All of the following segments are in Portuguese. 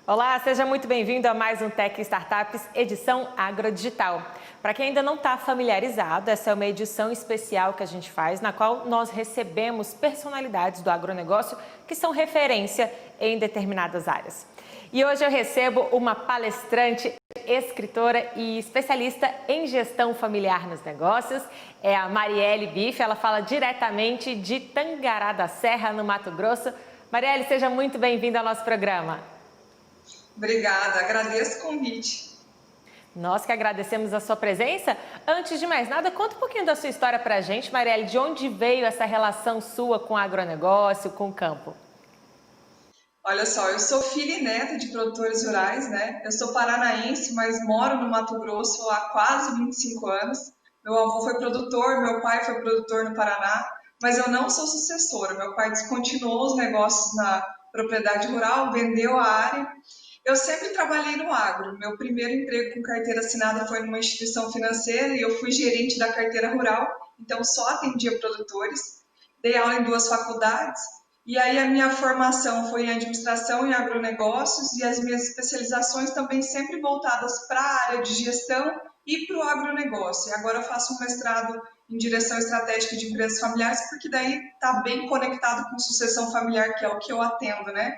Olá, seja muito bem-vindo a mais um Tech Startups, edição Agrodigital. Para quem ainda não está familiarizado, essa é uma edição especial que a gente faz, na qual nós recebemos personalidades do agronegócio que são referência em determinadas áreas. E hoje eu recebo uma palestrante, escritora e especialista em gestão familiar nos negócios, é a Marielle Bife. Ela fala diretamente de Tangará da Serra, no Mato Grosso. Marielle, seja muito bem-vinda ao nosso programa. Obrigada, agradeço o convite. Nós que agradecemos a sua presença. Antes de mais nada, conta um pouquinho da sua história para a gente, Marielle. De onde veio essa relação sua com o agronegócio, com o campo? Olha só, eu sou filha e neta de produtores rurais, né? Eu sou paranaense, mas moro no Mato Grosso há quase 25 anos. Meu avô foi produtor, meu pai foi produtor no Paraná, mas eu não sou sucessora. Meu pai descontinuou os negócios na propriedade rural, vendeu a área. Eu sempre trabalhei no agro. Meu primeiro emprego com carteira assinada foi numa instituição financeira e eu fui gerente da carteira rural, então só atendia produtores. Dei aula em 2 faculdades. E aí a minha formação foi em administração e agronegócios e as minhas especializações também sempre voltadas para a área de gestão e para o agronegócio. E agora eu faço um mestrado em direção estratégica de empresas familiares, porque daí está bem conectado com sucessão familiar, que é o que eu atendo, né?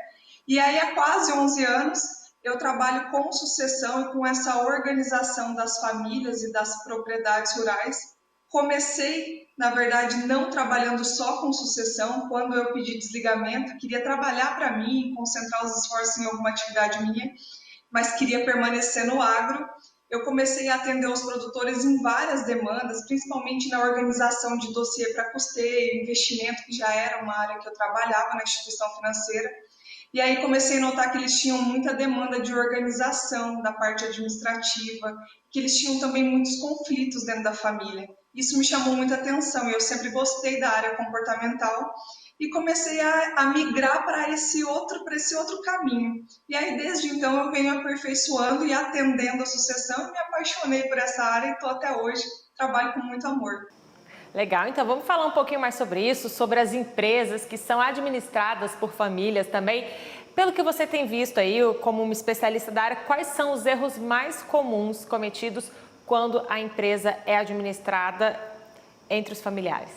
E aí há quase 11 anos eu trabalho com sucessão e com essa organização das famílias e das propriedades rurais. Comecei, na verdade, não trabalhando só com sucessão. Quando eu pedi desligamento, queria trabalhar para mim, concentrar os esforços em alguma atividade minha, mas queria permanecer no agro. Eu comecei a atender os produtores em várias demandas, principalmente na organização de dossiê para custeio, investimento, que já era uma área que eu trabalhava na instituição financeira. E aí comecei a notar que eles tinham muita demanda de organização da parte administrativa, que eles tinham também muitos conflitos dentro da família. Isso me chamou muita atenção e eu sempre gostei da área comportamental e comecei a migrar para esse outro caminho. E aí desde então eu venho aperfeiçoando e atendendo a sucessão e me apaixonei por essa área e estou até hoje, trabalho com muito amor. Legal, então vamos falar um pouquinho mais sobre isso, sobre as empresas que são administradas por famílias também. Pelo que você tem visto aí, como uma especialista da área, quais são os erros mais comuns cometidos quando a empresa é administrada entre os familiares?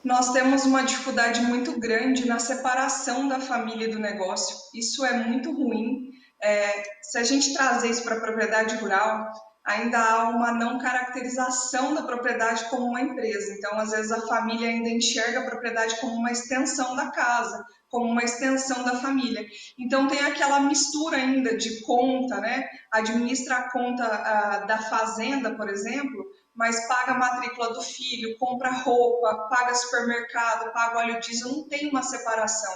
Nós temos uma dificuldade muito grande na separação da família e do negócio. Isso é muito ruim. Se a gente trazer isso para a propriedade rural, ainda há uma não caracterização da propriedade como uma empresa. Então, às vezes, a família ainda enxerga a propriedade como uma extensão da casa, como uma extensão da família. Então, tem aquela mistura ainda de conta, né? Administra a conta da fazenda, por exemplo, mas paga a matrícula do filho, compra roupa, paga supermercado, paga óleo diesel, não tem uma separação.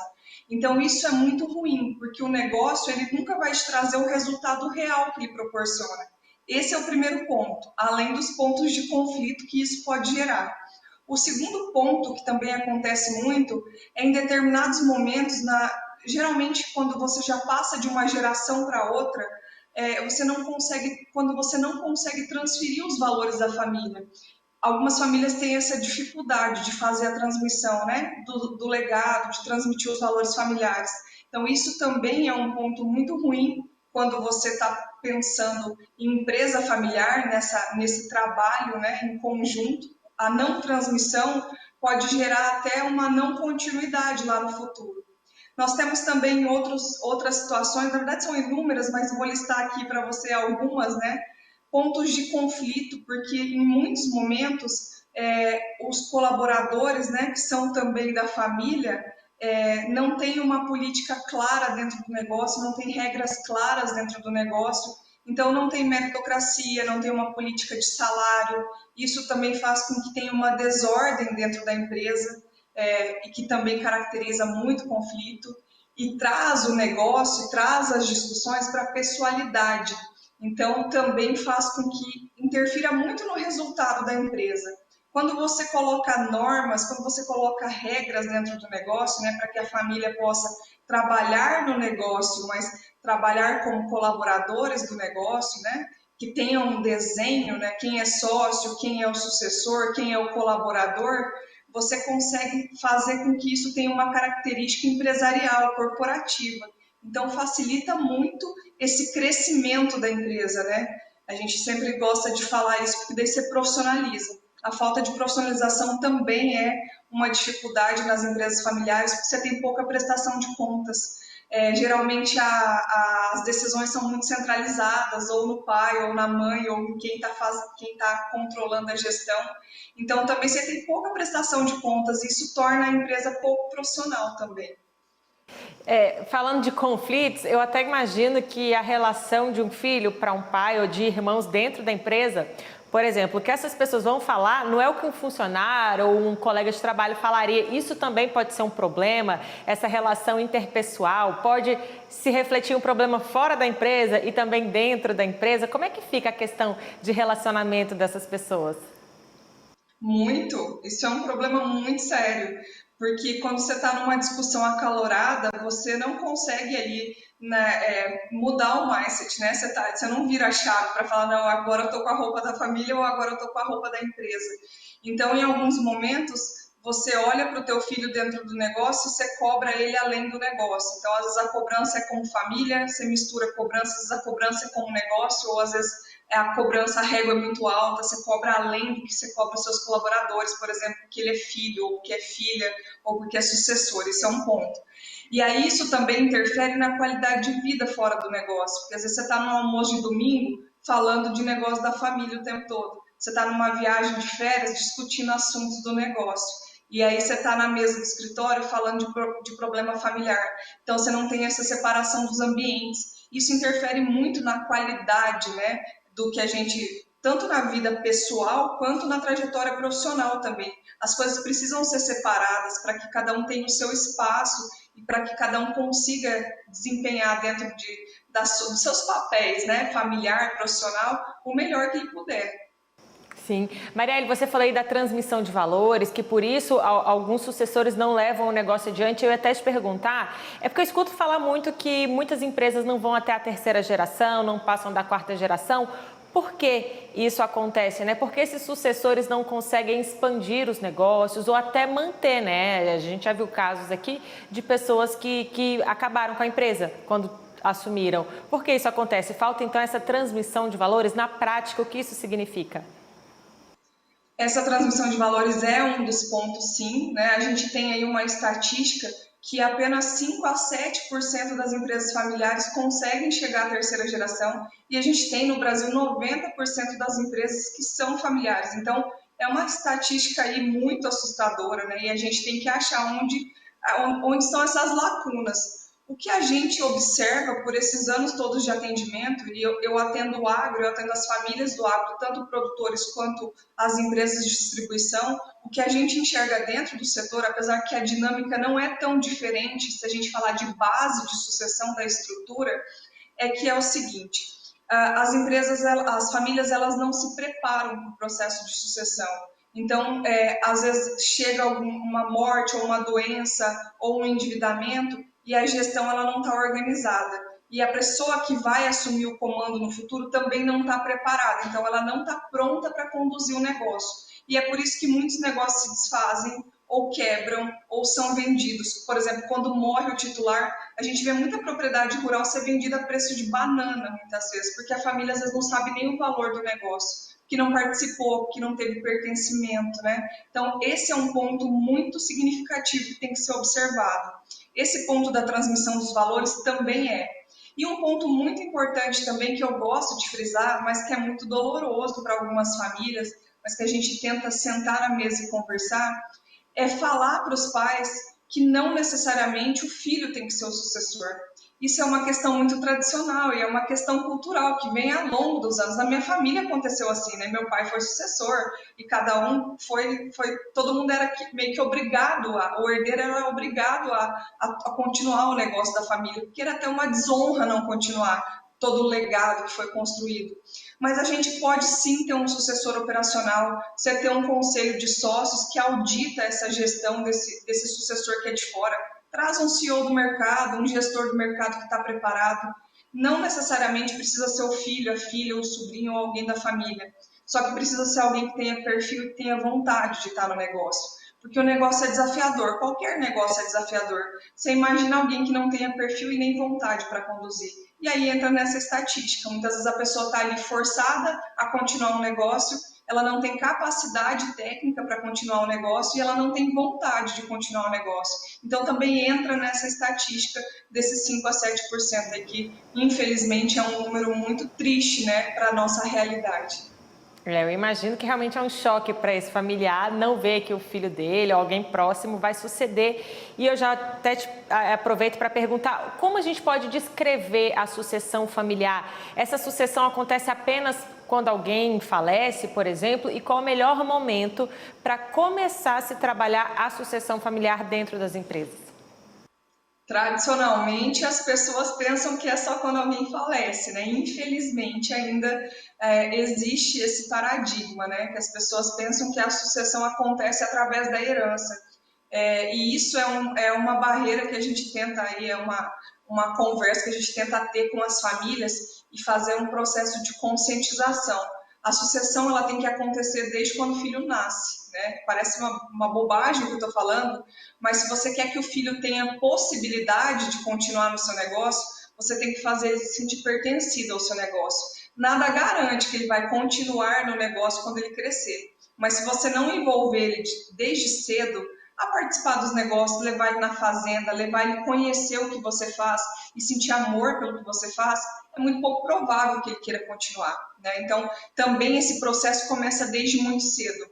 Então isso é muito ruim, porque o negócio ele nunca vai te trazer o resultado real que ele proporciona. Esse é o primeiro ponto, além dos pontos de conflito que isso pode gerar. O segundo ponto, que também acontece muito, é em determinados momentos, geralmente quando você já passa de uma geração para outra, quando você não consegue transferir os valores da família. Algumas famílias têm essa dificuldade de fazer a transmissão, né, do legado, de transmitir os valores familiares. Então, isso também é um ponto muito ruim quando você está pensando em empresa familiar, nesse trabalho, né, em conjunto. A não transmissão pode gerar até uma não continuidade lá no futuro. Nós temos também outras situações, na verdade são inúmeras, mas vou listar aqui para você algumas, né? Pontos de conflito, porque em muitos momentos os colaboradores, né, que são também da família, não tem uma política clara dentro do negócio, não tem regras claras dentro do negócio, então não tem meritocracia, não tem uma política de salário, isso também faz com que tenha uma desordem dentro da empresa, e que também caracteriza muito conflito, e traz o negócio, traz as discussões para a pessoalidade. Então, também faz com que interfira muito no resultado da empresa. Quando você coloca normas, quando você coloca regras dentro do negócio, né, para que a família possa trabalhar no negócio, mas trabalhar como colaboradores do negócio, né, que tenham um desenho, né, quem é sócio, quem é o sucessor, quem é o colaborador, você consegue fazer com que isso tenha uma característica empresarial, corporativa. Então, facilita muito esse crescimento da empresa, né? A gente sempre gosta de falar isso, porque daí você profissionaliza. A falta de profissionalização também é uma dificuldade nas empresas familiares, porque você tem pouca prestação de contas. Geralmente as decisões são muito centralizadas, ou no pai, ou na mãe, ou em quem tá controlando a gestão. Então, também você tem pouca prestação de contas, e isso torna a empresa pouco profissional também. Falando de conflitos, eu até imagino que a relação de um filho para um pai ou de irmãos dentro da empresa, por exemplo, o que essas pessoas vão falar não é o que um funcionário ou um colega de trabalho falaria. Isso também pode ser um problema, essa relação interpessoal, pode se refletir um problema fora da empresa e também dentro da empresa. Como é que fica a questão de relacionamento dessas pessoas? Muito. Isso é um problema muito sério, porque quando você está numa discussão acalorada, você não consegue ali, né, mudar o mindset, né? Você não vira a chave para falar, não, agora eu tô com a roupa da família ou agora eu tô com a roupa da empresa. Então, em alguns momentos, você olha para o teu filho dentro do negócio e você cobra ele além do negócio. Então, às vezes a cobrança é com família, você mistura cobranças, às vezes a cobrança é com o negócio, ou às vezes a cobrança, a régua é muito alta, você cobra além do que você cobra os seus colaboradores, por exemplo, porque ele é filho, ou porque é filha, ou porque é sucessor, isso é um ponto. E aí isso também interfere na qualidade de vida fora do negócio, porque às vezes você está no almoço de domingo falando de negócio da família o tempo todo, você está numa viagem de férias discutindo assuntos do negócio, e aí você está na mesa do escritório falando de problema familiar, então você não tem essa separação dos ambientes, isso interfere muito na qualidade, né, do que a gente, tanto na vida pessoal quanto na trajetória profissional também. As coisas precisam ser separadas para que cada um tenha o seu espaço e para que cada um consiga desempenhar dentro dos seus papéis, né, familiar, profissional, o melhor que ele puder. Sim. Marielle, você falou aí da transmissão de valores, que por isso alguns sucessores não levam o negócio adiante. Eu ia até te perguntar, é porque eu escuto falar muito que muitas empresas não vão até a terceira geração, não passam da quarta geração. Por que isso acontece, né? Porque esses sucessores não conseguem expandir os negócios ou até manter, né? A gente já viu casos aqui de pessoas que acabaram com a empresa quando assumiram. Por que isso acontece? Falta então essa transmissão de valores. Na prática, o que isso significa? Essa transmissão de valores é um dos pontos, sim, né? A gente tem aí uma estatística que apenas 5 a 7% das empresas familiares conseguem chegar à terceira geração e a gente tem no Brasil 90% das empresas que são familiares. Então, é uma estatística aí muito assustadora, né? E a gente tem que achar onde estão essas lacunas. O que a gente observa por esses anos todos de atendimento, e eu atendo o agro, eu atendo as famílias do agro, tanto produtores quanto as empresas de distribuição, o que a gente enxerga dentro do setor, apesar que a dinâmica não é tão diferente, se a gente falar de base de sucessão da estrutura, é que é o seguinte, as empresas, as famílias, elas não se preparam para o processo de sucessão. Então, às vezes chega uma morte ou uma doença ou um endividamento e a gestão ela não está organizada. E a pessoa que vai assumir o comando no futuro também não está preparada, então ela não está pronta para conduzir o negócio. E é por isso que muitos negócios se desfazem ou quebram ou são vendidos. Por exemplo, quando morre o titular, a gente vê muita propriedade rural ser vendida a preço de banana, muitas vezes, porque a família às vezes não sabe nem o valor do negócio, que não participou, que não teve pertencimento, né? Então, esse é um ponto muito significativo que tem que ser observado. Esse ponto da transmissão dos valores também é. E um ponto muito importante também que eu gosto de frisar, mas que é muito doloroso para algumas famílias, mas que a gente tenta sentar na mesa e conversar, é falar para os pais que não necessariamente o filho tem que ser o sucessor. Isso é uma questão muito tradicional e é uma questão cultural que vem ao longo dos anos. Na minha família aconteceu assim, né? Meu pai foi sucessor e cada um todo mundo era meio que obrigado o herdeiro era obrigado a continuar o negócio da família, porque era até uma desonra não continuar todo o legado que foi construído. Mas a gente pode sim ter um sucessor operacional, você ter um conselho de sócios que audita essa gestão desse sucessor que é de fora, traz um CEO do mercado, um gestor do mercado que está preparado. Não necessariamente precisa ser o filho, a filha, o sobrinho ou alguém da família. Só que precisa ser alguém que tenha perfil e que tenha vontade de estar no negócio. porque o negócio é desafiador, qualquer negócio é desafiador. Você imagina alguém que não tenha perfil e nem vontade para conduzir. E aí entra nessa estatística. Muitas vezes a pessoa está ali forçada a continuar um negócio, ela não tem capacidade técnica para continuar o negócio e ela não tem vontade de continuar o negócio. Então também entra nessa estatística desses 5 a 7% aí, que infelizmente é um número muito triste, né, para a nossa realidade. Eu imagino que realmente é um choque para esse familiar não ver que o filho dele ou alguém próximo vai suceder. E eu já até aproveito para perguntar como a gente pode descrever a sucessão familiar? Essa sucessão acontece apenas quando alguém falece, por exemplo, e qual o melhor momento para começar a se trabalhar a sucessão familiar dentro das empresas? Tradicionalmente, as pessoas pensam que é só quando alguém falece, né? Infelizmente, ainda existe esse paradigma, né? Que as pessoas pensam que a sucessão acontece através da herança. E isso é uma barreira que a gente tenta aí, uma conversa que a gente tenta ter com as famílias e fazer um processo de conscientização. A sucessão ela tem que acontecer desde quando o filho nasce, né? Parece uma bobagem o que eu estou falando, mas se você quer que o filho tenha possibilidade de continuar no seu negócio, você tem que fazer ele se sentir pertencido ao seu negócio. Nada garante que ele vai continuar no negócio quando ele crescer, mas se você não envolver ele desde cedo a participar dos negócios, levar ele na fazenda, levar ele a conhecer o que você faz e sentir amor pelo que você faz, é muito pouco provável que ele queira continuar, né? Então, também esse processo começa desde muito cedo.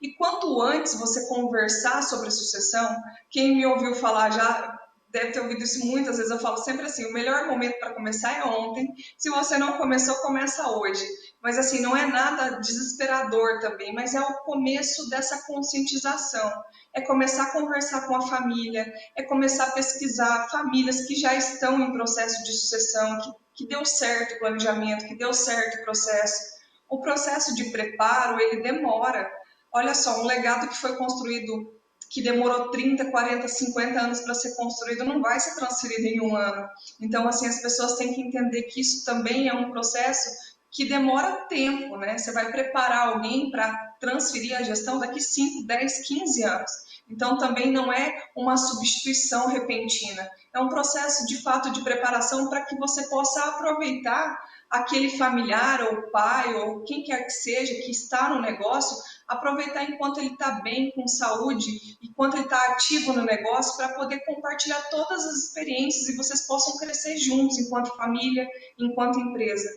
E quanto antes você conversar sobre sucessão, quem me ouviu falar já deve ter ouvido isso muitas vezes, eu falo sempre assim, o melhor momento para começar é ontem, se você não começou, começa hoje. Mas assim, não é nada desesperador também, mas é o começo dessa conscientização. É começar a conversar com a família, é começar a pesquisar famílias que já estão em processo de sucessão, que deu certo o planejamento, que deu certo o processo. O processo de preparo, ele demora. Olha só, um legado que foi construído, que demorou 30, 40, 50 anos para ser construído, não vai ser transferido em um ano. Então, assim, as pessoas têm que entender que isso também é um processo que demora tempo, né? Você vai preparar alguém para transferir a gestão daqui 5, 10, 15 anos. Então, também não é uma substituição repentina. É um processo, de fato, de preparação para que você possa aproveitar aquele familiar ou pai ou quem quer que seja que está no negócio, aproveitar enquanto ele está bem, com saúde, enquanto ele está ativo no negócio, para poder compartilhar todas as experiências e vocês possam crescer juntos, enquanto família, enquanto empresa.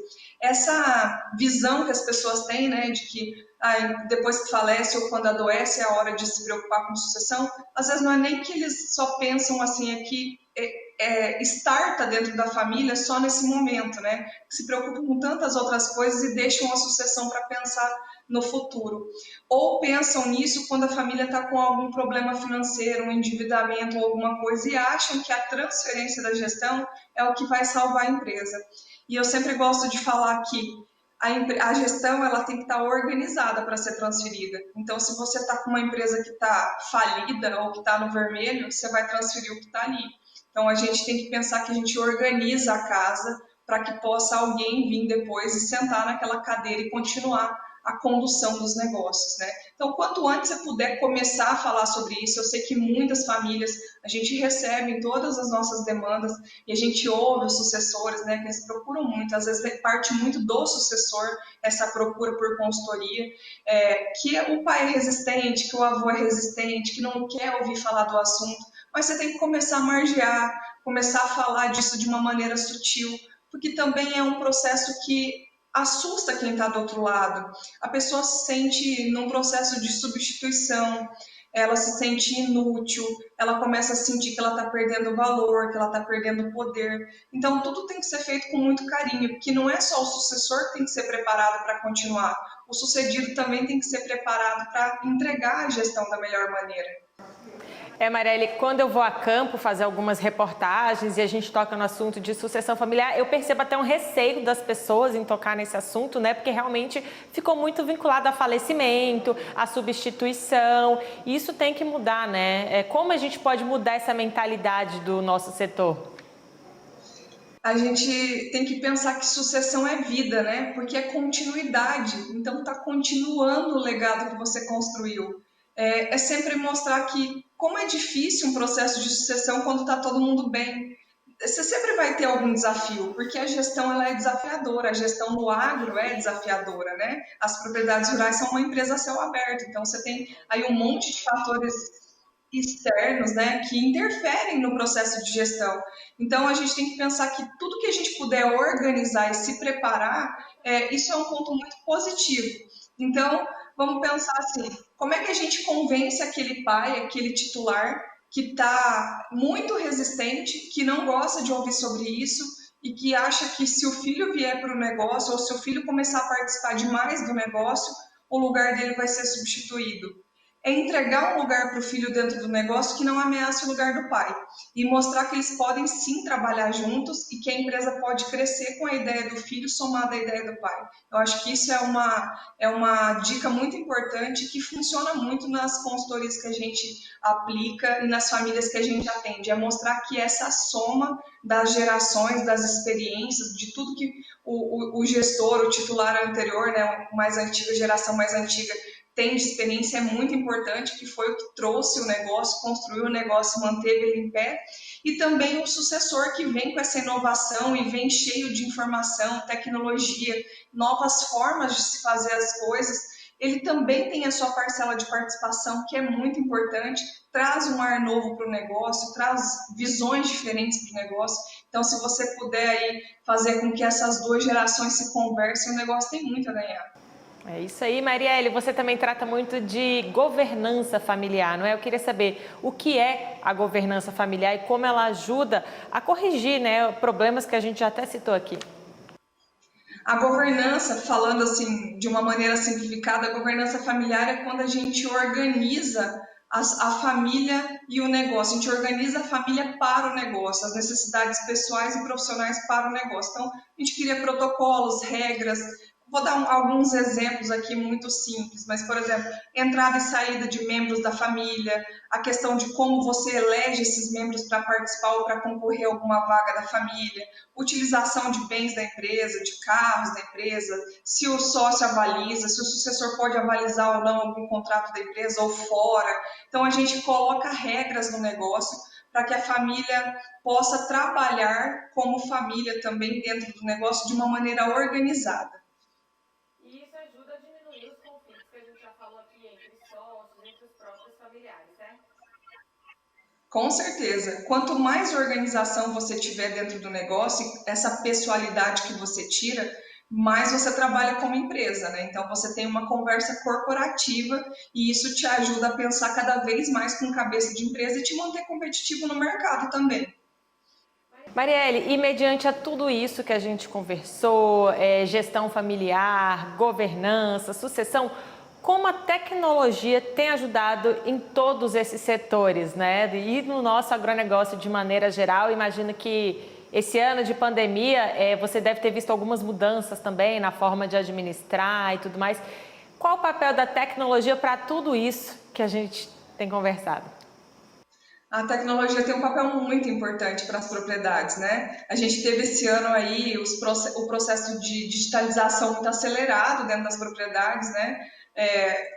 Essa visão que as pessoas têm, né, de que depois que falece ou quando adoece é a hora de se preocupar com sucessão, às vezes não é nem que eles só pensam assim, é que starta dentro da família só nesse momento, né? Se preocupam com tantas outras coisas e deixam a sucessão para pensar no futuro. Ou pensam nisso quando a família está com algum problema financeiro, um endividamento ou alguma coisa e acham que a transferência da gestão é o que vai salvar a empresa. E eu sempre gosto de falar que a gestão ela tem que estar organizada para ser transferida. Então, se você está com uma empresa que está falida ou que está no vermelho, você vai transferir o que está ali. Então, a gente tem que pensar que a gente organiza a casa para que possa alguém vir depois e sentar naquela cadeira e continuar a condução dos negócios, né? Então, quanto antes você puder começar a falar sobre isso, eu sei que muitas famílias, a gente recebe todas as nossas demandas e a gente ouve os sucessores, né, que eles procuram muito, às vezes parte muito do sucessor, essa procura por consultoria, que o pai é resistente, que o avô é resistente, que não quer ouvir falar do assunto, mas você tem que começar a margear, começar a falar disso de uma maneira sutil, porque também é um processo que assusta quem está do outro lado. A pessoa se sente num processo de substituição, ela se sente inútil, ela começa a sentir que ela está perdendo valor, que ela está perdendo poder. Então, tudo tem que ser feito com muito carinho, porque não é só o sucessor que tem que ser preparado para continuar, o sucedido também tem que ser preparado para entregar a gestão da melhor maneira. Marielle, quando eu vou a campo fazer algumas reportagens e a gente toca no assunto de sucessão familiar, eu percebo até um receio das pessoas em tocar nesse assunto, né? Porque realmente ficou muito vinculado a falecimento, a substituição. E isso tem que mudar, né? Como a gente pode mudar essa mentalidade do nosso setor? A gente tem que pensar que sucessão é vida, né? Porque é continuidade. Então, está continuando o legado que você construiu. é sempre mostrar que como é difícil um processo de sucessão quando está todo mundo bem. Você sempre vai ter algum desafio, porque a gestão ela é desafiadora, a gestão no agro é desafiadora, né? As propriedades rurais são uma empresa a céu aberto, então você tem aí um monte de fatores externos, né, que interferem no processo de gestão. Então a gente tem que pensar que tudo que a gente puder organizar e se preparar, isso é um ponto muito positivo. Então vamos pensar assim, como é que a gente convence aquele pai, aquele titular que está muito resistente, que não gosta de ouvir sobre isso e que acha que se o filho vier para o negócio ou se o filho começar a participar demais do negócio, o lugar dele vai ser substituído. É entregar um lugar para o filho dentro do negócio que não ameace o lugar do pai e mostrar que eles podem sim trabalhar juntos e que a empresa pode crescer com a ideia do filho somada à ideia do pai. Eu acho que isso é uma dica muito importante que funciona muito nas consultorias que a gente aplica e nas famílias que a gente atende. É mostrar que essa soma das gerações, das experiências, de tudo que o gestor, o titular anterior, né, mais antiga, geração mais antiga, tem de experiência é muito importante, que foi o que trouxe o negócio, construiu o negócio, manteve ele em pé, e também o sucessor que vem com essa inovação e vem cheio de informação, tecnologia, novas formas de se fazer as coisas, ele também tem a sua parcela de participação, que é muito importante, traz um ar novo para o negócio, traz visões diferentes para o negócio. Então, se você puder aí fazer com que essas duas gerações se conversem, o negócio tem muito a ganhar. É isso aí, Marielle. Você também trata muito de governança familiar, não é? Eu queria saber o que é a governança familiar e como ela ajuda a corrigir, né, problemas que a gente já até citou aqui. A governança, falando assim de uma maneira simplificada, a governança familiar é quando a gente organiza a família e o negócio. A gente organiza a família para o negócio, as necessidades pessoais e profissionais para o negócio. Então, a gente cria protocolos, regras. Vou dar alguns exemplos aqui muito simples, mas, por exemplo, entrada e saída de membros da família, a questão de como você elege esses membros para participar ou para concorrer a alguma vaga da família, utilização de bens da empresa, de carros da empresa, se o sócio avaliza, se o sucessor pode avalizar ou não algum contrato da empresa ou fora. Então, a gente coloca regras no negócio para que a família possa trabalhar como família também dentro do negócio de uma maneira organizada. E isso ajuda a diminuir os conflitos que a gente já falou aqui entre sócios, entre os próprios familiares, certo? Com certeza. Quanto mais organização você tiver dentro do negócio, essa pessoalidade que você tira, mais você trabalha como empresa, né? Então você tem uma conversa corporativa e isso te ajuda a pensar cada vez mais com cabeça de empresa e te manter competitivo no mercado também. Marielle, e mediante a tudo isso que a gente conversou, gestão familiar, governança, sucessão, como a tecnologia tem ajudado em todos esses setores, né? E no nosso agronegócio de maneira geral, imagino que esse ano de pandemia, você deve ter visto algumas mudanças também na forma de administrar e tudo mais. Qual o papel da tecnologia para tudo isso que a gente tem conversado? A tecnologia tem um papel muito importante para as propriedades, né? A gente teve esse ano aí o processo de digitalização muito acelerado dentro das propriedades, né?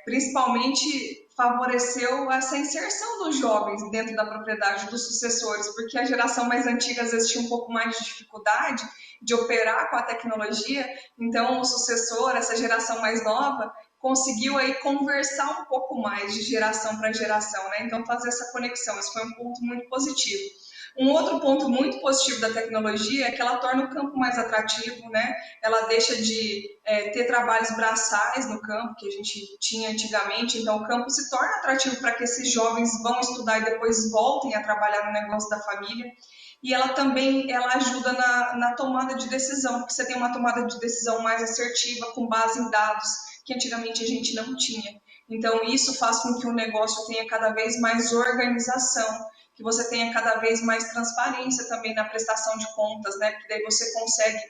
Principalmente favoreceu essa inserção dos jovens dentro da propriedade, dos sucessores, porque a geração mais antiga às vezes tinha um pouco mais de dificuldade de operar com a tecnologia, então o sucessor, essa geração mais nova, conseguiu aí conversar um pouco mais de geração para geração, né? Então fazer essa conexão, isso foi um ponto muito positivo. Um outro ponto muito positivo da tecnologia é que ela torna o campo mais atrativo, né? Ela deixa de ter trabalhos braçais no campo, que a gente tinha antigamente, então o campo se torna atrativo para que esses jovens vão estudar e depois voltem a trabalhar no negócio da família. E ela também ajuda na tomada de decisão, porque você tem uma tomada de decisão mais assertiva, com base em dados, que antigamente a gente não tinha. Então, isso faz com que o negócio tenha cada vez mais organização que você tenha cada vez mais transparência também na prestação de contas, né? Porque daí você consegue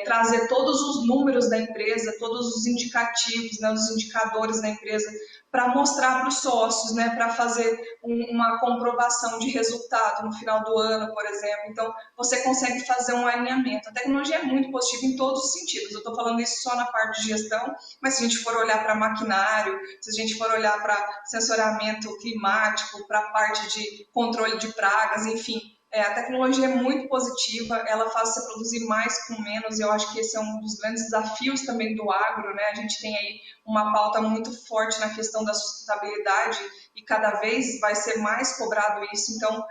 trazer todos os números da empresa, todos os indicativos, né, os indicadores da empresa, para mostrar para os sócios, né, para fazer uma comprovação de resultado no final do ano, por exemplo. Então, você consegue fazer um alinhamento. A tecnologia é muito positiva em todos os sentidos. Eu estou falando isso só na parte de gestão, mas se a gente for olhar para maquinário, se a gente for olhar para sensoriamento climático, para a parte de controle de pragas, enfim, a tecnologia é muito positiva, ela faz você produzir mais com menos, e eu acho que esse é um dos grandes desafios também do agro, né? A gente tem aí uma pauta muito forte na questão da sustentabilidade e cada vez vai ser mais cobrado isso, então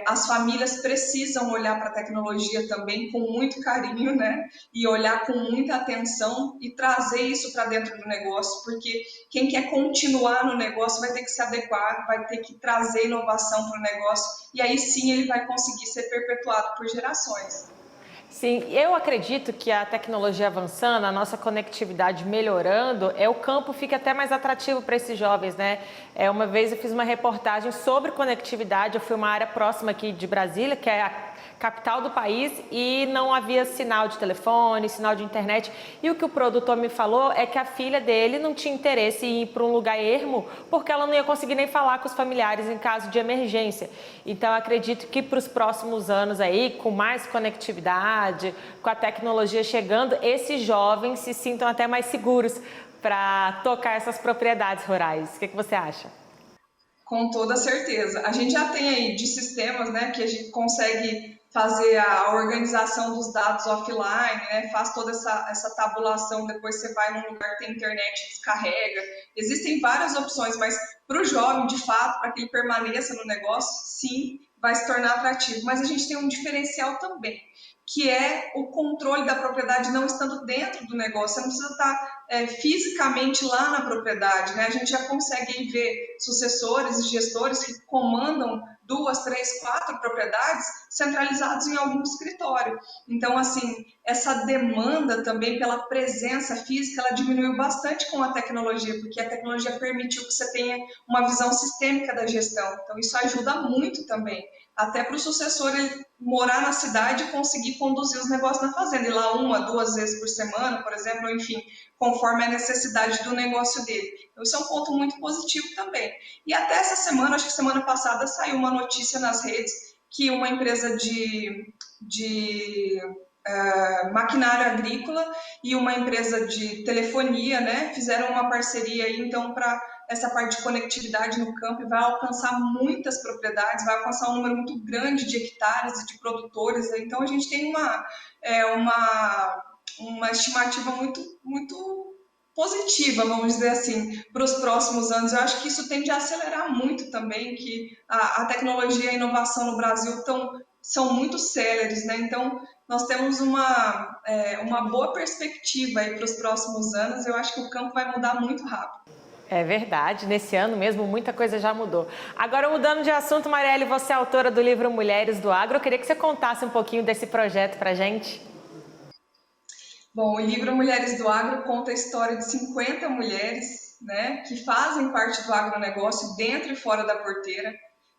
as famílias precisam olhar para a tecnologia também com muito carinho, né? E olhar com muita atenção e trazer isso para dentro do negócio, porque quem quer continuar no negócio vai ter que se adequar, vai ter que trazer inovação para o negócio, e aí sim ele vai conseguir ser perpetuado por gerações. Sim, eu acredito que a tecnologia avançando, a nossa conectividade melhorando, o campo fica até mais atrativo para esses jovens, né? Uma vez eu fiz uma reportagem sobre conectividade, eu fui uma área próxima aqui de Brasília, que é a capital do país, e não havia sinal de telefone, sinal de internet. E o que o produtor me falou é que a filha dele não tinha interesse em ir para um lugar ermo, porque ela não ia conseguir nem falar com os familiares em caso de emergência. Então, eu acredito que para os próximos anos aí, com mais conectividade, com a tecnologia chegando, esses jovens se sintam até mais seguros para tocar essas propriedades rurais. O que você acha? Com toda certeza. A gente já tem aí de sistemas, né, que a gente consegue fazer a organização dos dados offline, né, faz toda essa tabulação, depois você vai num lugar que tem internet, descarrega. Existem várias opções, mas para o jovem, de fato, para que ele permaneça no negócio, sim, vai se tornar atrativo. Mas a gente tem um diferencial também, que é o controle da propriedade não estando dentro do negócio. Você não precisa estar fisicamente lá na propriedade, né? A gente já consegue ver sucessores e gestores que comandam 2, 3, 4 propriedades centralizados em algum escritório. Então, assim, essa demanda também pela presença física, ela diminuiu bastante com a tecnologia, porque a tecnologia permitiu que você tenha uma visão sistêmica da gestão. Então, isso ajuda muito também, até para o sucessor ele morar na cidade e conseguir conduzir os negócios na fazenda, ir lá 1, 2 vezes por semana, por exemplo, enfim, conforme a necessidade do negócio dele. Então, isso é um ponto muito positivo também. E até essa semana, acho que semana passada, saiu uma notícia nas redes que uma empresa de maquinário agrícola e uma empresa de telefonia, né, fizeram uma parceria aí, então, para essa parte de conectividade no campo, e vai alcançar muitas propriedades, vai alcançar um número muito grande de hectares e de produtores. Então, a gente tem uma estimativa muito positiva, vamos dizer assim, para os próximos anos. Eu acho que isso tende a acelerar muito também, que a tecnologia e a inovação no Brasil são muito céleres, né? Então, nós temos uma boa perspectiva aí para os próximos anos. Eu acho que o campo vai mudar muito rápido. É verdade, nesse ano mesmo muita coisa já mudou. Agora, mudando de assunto, Marielle, você é autora do livro Mulheres do Agro. Eu queria que você contasse um pouquinho desse projeto para a gente. Bom, o livro Mulheres do Agro conta a história de 50 mulheres, né, que fazem parte do agronegócio dentro e fora da porteira.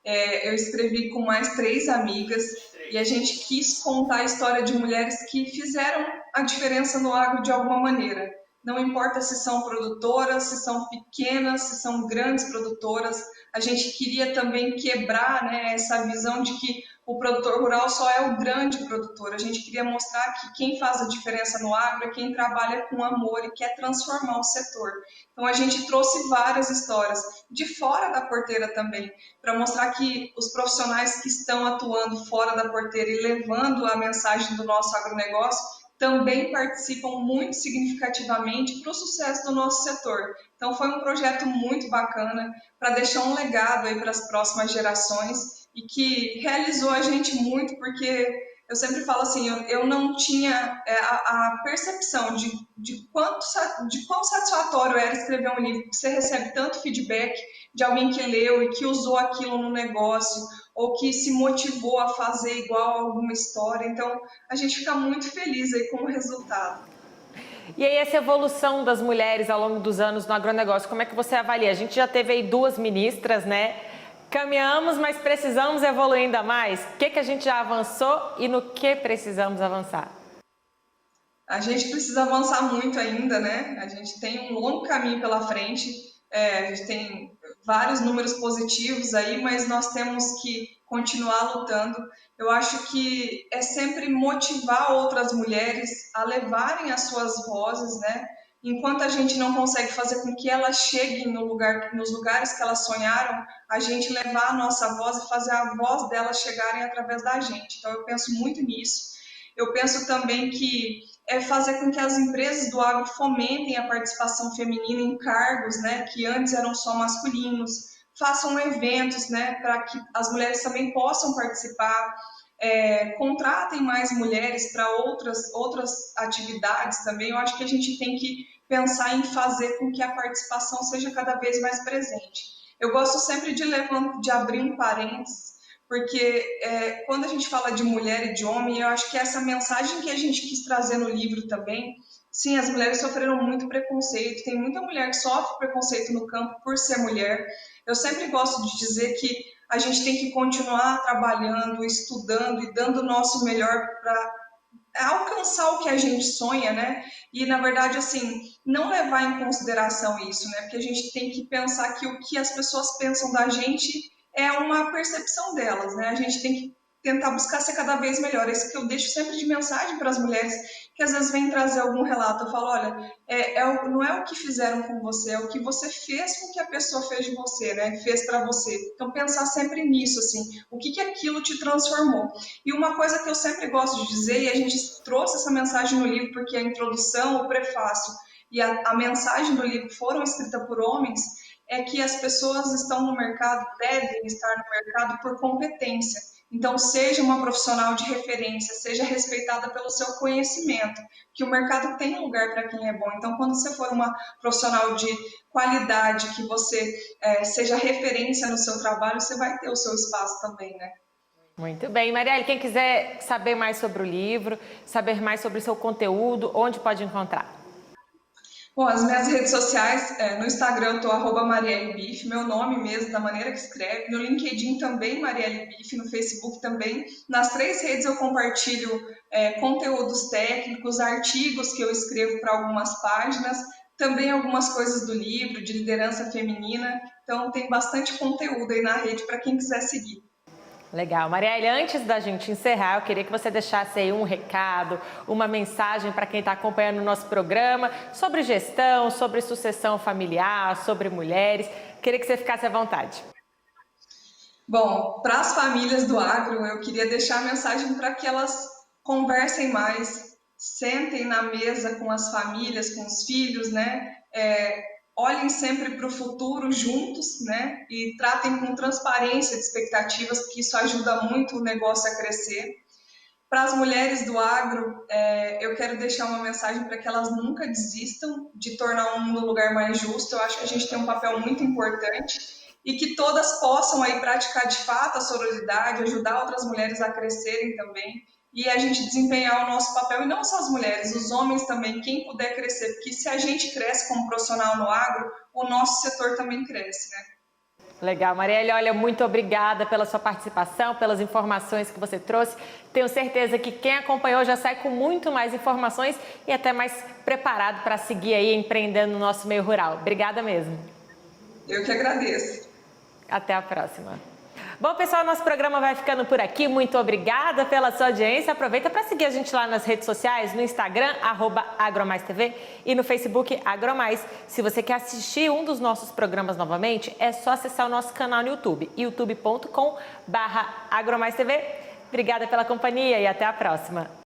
Eu escrevi com mais 3 amigas e a gente quis contar a história de mulheres que fizeram a diferença no agro de alguma maneira. Não importa se são produtoras, se são pequenas, se são grandes produtoras, a gente queria também quebrar, né, essa visão de que o produtor rural só é o grande produtor. A gente queria mostrar que quem faz a diferença no agro é quem trabalha com amor e quer transformar o setor. Então, a gente trouxe várias histórias de fora da porteira também, para mostrar que os profissionais que estão atuando fora da porteira e levando a mensagem do nosso agronegócio também participam muito significativamente para o sucesso do nosso setor. Então, foi um projeto muito bacana para deixar um legado aí para as próximas gerações e que realizou a gente muito, porque eu sempre falo assim, eu não tinha a percepção de quão satisfatório era escrever um livro, que você recebe tanto feedback de alguém que leu e que usou aquilo no negócio, ou que se motivou a fazer igual a alguma história. Então, a gente fica muito feliz aí com o resultado. E aí, essa evolução das mulheres ao longo dos anos no agronegócio, como é que você avalia? A gente já teve aí 2 ministras, né? Caminhamos, mas precisamos evoluir ainda mais. O que a gente já avançou e no que precisamos avançar? A gente precisa avançar muito ainda, né? A gente tem um longo caminho pela frente, a gente tem vários números positivos aí, mas nós temos que continuar lutando. Eu acho que é sempre motivar outras mulheres a levarem as suas vozes, né? Enquanto a gente não consegue fazer com que elas cheguem no lugar, nos lugares que elas sonharam, a gente levar a nossa voz e fazer a voz delas chegarem através da gente. Então, eu penso muito nisso. Eu penso também que é fazer com que as empresas do agro fomentem a participação feminina em cargos, né, que antes eram só masculinos, façam eventos, né, para que as mulheres também possam participar, contratem mais mulheres para outras atividades também. Eu acho que a gente tem que pensar em fazer com que a participação seja cada vez mais presente. Eu gosto sempre de abrir um parênteses, porque quando a gente fala de mulher e de homem, eu acho que essa mensagem que a gente quis trazer no livro também, sim, as mulheres sofreram muito preconceito, tem muita mulher que sofre preconceito no campo por ser mulher. Eu sempre gosto de dizer que a gente tem que continuar trabalhando, estudando e dando o nosso melhor para alcançar o que a gente sonha, né? E, na verdade, assim, não levar em consideração isso, né? Porque a gente tem que pensar que o que as pessoas pensam da gente é uma percepção delas, né? A gente tem que tentar buscar ser cada vez melhor. Isso que eu deixo sempre de mensagem para as mulheres que às vezes vêm trazer algum relato. Eu falo, olha, não é o que fizeram com você, é o que você fez com que a pessoa fez de você, né? Fez para você. Então, pensar sempre nisso, assim, o que aquilo te transformou. E uma coisa que eu sempre gosto de dizer, e a gente trouxe essa mensagem no livro porque a introdução, o prefácio e a mensagem do livro foram escritas por homens, é que as pessoas estão no mercado, devem estar no mercado por competência. Então, seja uma profissional de referência, seja respeitada pelo seu conhecimento, que o mercado tem lugar para quem é bom. Então, quando você for uma profissional de qualidade, que você seja referência no seu trabalho, você vai ter o seu espaço também, né? Muito bem. Marielle, quem quiser saber mais sobre o livro, saber mais sobre o seu conteúdo, onde pode encontrar? Bom, as minhas redes sociais, no Instagram eu tô @mariellebif, meu nome mesmo, da maneira que escreve. No LinkedIn também, Marielle Bif, no Facebook também. Nas 3 redes eu compartilho conteúdos técnicos, artigos que eu escrevo para algumas páginas, também algumas coisas do livro, de liderança feminina. Então tem bastante conteúdo aí na rede para quem quiser seguir. Legal. Marielle, antes da gente encerrar, eu queria que você deixasse aí um recado, uma mensagem para quem está acompanhando o nosso programa sobre gestão, sobre sucessão familiar, sobre mulheres. Queria que você ficasse à vontade. Bom, para as famílias do agro, eu queria deixar a mensagem para que elas conversem mais, sentem na mesa com as famílias, com os filhos, né? Olhem sempre para o futuro juntos, né? E tratem com transparência de expectativas, porque isso ajuda muito o negócio a crescer. Para as mulheres do agro, eu quero deixar uma mensagem para que elas nunca desistam de tornar o mundo um lugar mais justo. Eu acho que a gente tem um papel muito importante e que todas possam aí praticar de fato a sororidade, ajudar outras mulheres a crescerem também e a gente desempenhar o nosso papel, e não só as mulheres, os homens também, quem puder crescer, porque se a gente cresce como profissional no agro, o nosso setor também cresce, né? Legal, Marielle, olha, muito obrigada pela sua participação, pelas informações que você trouxe. Tenho certeza que quem acompanhou já sai com muito mais informações e até mais preparado para seguir aí empreendendo no nosso meio rural. Obrigada mesmo. Eu que agradeço. Até a próxima. Bom, pessoal, nosso programa vai ficando por aqui. Muito obrigada pela sua audiência. Aproveita para seguir a gente lá nas redes sociais, no Instagram, @agromaistv, e no Facebook, Agromais. Se você quer assistir um dos nossos programas novamente, é só acessar o nosso canal no YouTube, youtube.com/agromaistv. Obrigada pela companhia e até a próxima.